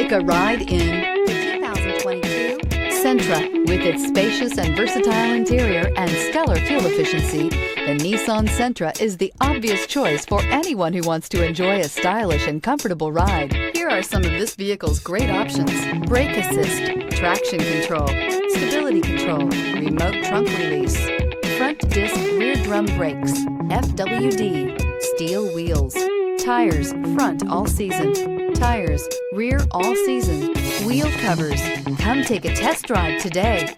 Take a ride in the 2022 Sentra. With its spacious and versatile interior and stellar fuel efficiency, the Nissan Sentra is the obvious choice for anyone who wants to enjoy a stylish and comfortable ride. Here are some of this vehicle's great options: brake assist, traction control, stability control, remote trunk release, front disc rear drum brakes, FWD, steel wheels, tires front all season, tires rear all season, wheel covers. Come take a test drive today.